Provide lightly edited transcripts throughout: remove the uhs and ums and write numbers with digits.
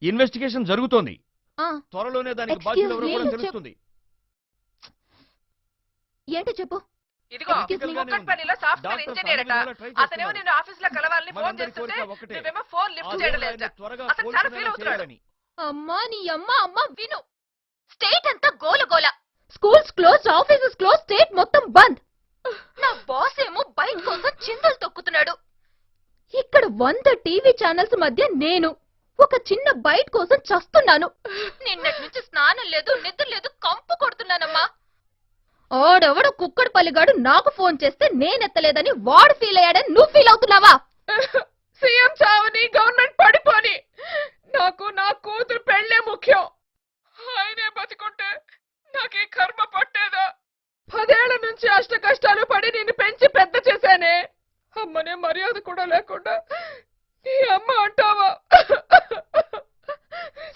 Investigation జరుగుతోంది. త్వరలోనే దానికి బాధ్యులు ఎవరో కూడా తెలుస్తుంది. ఏంటి చెప్పు. ఇదిగో కుక్కట్పల్లిలో సాఫ్ట్వేర్ ఇంజనీర్ అట. అతనేమో నిన్ను ఆఫీస్ లో కలవాలని ఫోన్ చేస్తుంటే నువ్వేమో ఫోన్ లిఫ్ట్ చేయడం లేదు. అతను చాలా ఫీల్ అవుతున్నాడు. అమ్మా నీ అమ్మ విను. స్టేట్ అంతా గోల. Schools close, offices close, state మొత్తం బంద్. నా బాస్ ఏమో బైక్ కోసం చింతలు తొక్కుతున్నాడు. ఇక్కడ 100 టీవీ ఛానల్స్ మధ్య నేను ఒక చిన్న బైట్ కోసం చస్తున్నాను. నిన్నటి నుంచి స్నానం లేదు, నిద్ర లేదు, కంపు కొడుతున్నానమ్మా. ఆడెవడో కుక్కడపల్లిగాడు నాకు ఫోన్ చేస్తే నేనెత్తలేదని వాడు ఫీల్ అయ్యాడని నువ్వు ఫీల్ అవుతున్నావా? సీఎం చావని, గవర్నమెంట్ పడిపోని, నాకు నా కూతురు పెళ్లే ముఖ్యం. ఆయనే బతికుంటే నాకే కర్మ పట్టేదా? 10 ఏళ్ల నుంచి అష్ట కష్టాలు పడి నిన్ను పెంచి పెద్ద చేశానే. అమ్మనే మర్యాద కూడా లేకుండా నీ అమ్మ అంటావా?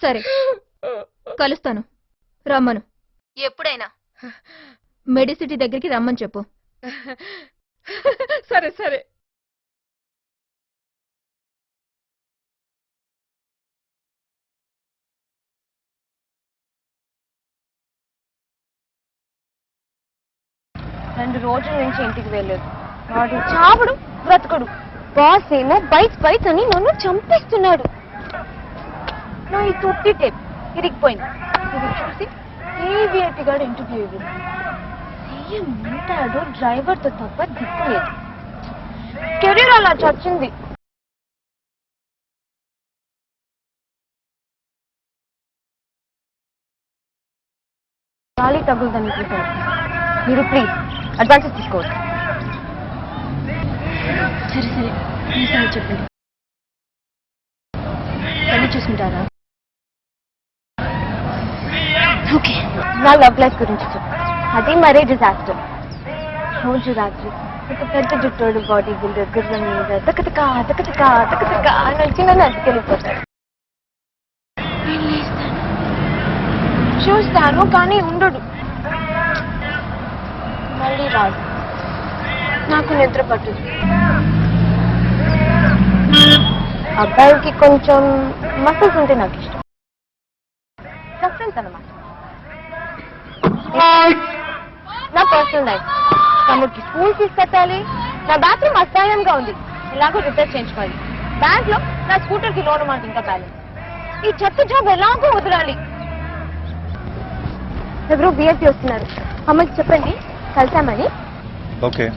సరే కలుస్తాను, రమ్మను. ఎప్పుడైనా మెడిసిటీ దగ్గరికి రమ్మని చెప్పు. సరే సరే. రెండు రోజుల నుంచి ఇంటికి వెళ్ళలేదు. వాడు చావడు బ్రతకడు. బాస్ ఏమో బైట్స్ అని నన్ను చంపేస్తున్నాడు. నా ఈ తుట్టి టేప్ ఇరిగిపోయింది. ఇది చూసి ఏవిఐటి గారు ఇంటర్వ్యూ ఇవ్వదు. సీఎం ఉంటాడు, డ్రైవర్తో తప్ప దిక్కులేదు. కెరీర్ అలా చచ్చింది. గాలి తగులుదని చూసారు. మీరు ప్లీజ్ అడ్వాన్సెస్ తీసుకోవచ్చు. సరే ఈసారి చెప్పండి, పెళ్లి చూసుకుంటారా? ఓకే, నా లవ్ లైఫ్ గురించి చెప్పు. అది మరీ డిజాస్టర్. రోజు రాత్రి ఒక పెద్ద జుట్టోడు బాడీ బిల్డర్ గుర్రం మీద తకతకా నచ్చి నన్ను అతికెళ్ళిపోతాడు. నేను లేస్తాను, చూస్తాను, కానీ ఉండడు. మళ్ళీ రాదు. నాకు నిద్ర పట్టదు. అబ్బాయికి కొంచెం మసిల్స్ ఉంటే నాకు ఇష్టం. సస్పెన్స్ అన్నమాట. నా పర్సనల్ లైఫ్, తమకి స్కూల్ ఫీజు కట్టాలి, నా బాత్రూమ్ అసహ్యంగా ఉంది, ఎలాగో రిపేర్ చేయించుకోవాలి, బ్యాంక్ లో నా స్కూటర్ కి లోన్ అమౌంట్ ఇంకా బ్యాలెన్స్, ఈ చెత్త జాబ్ ఎలాగో వదలాలి. ఎవరు బిఎస్సీ వస్తున్నారు, అమ్మకి చెప్పండి కలిసామని. ఓకే.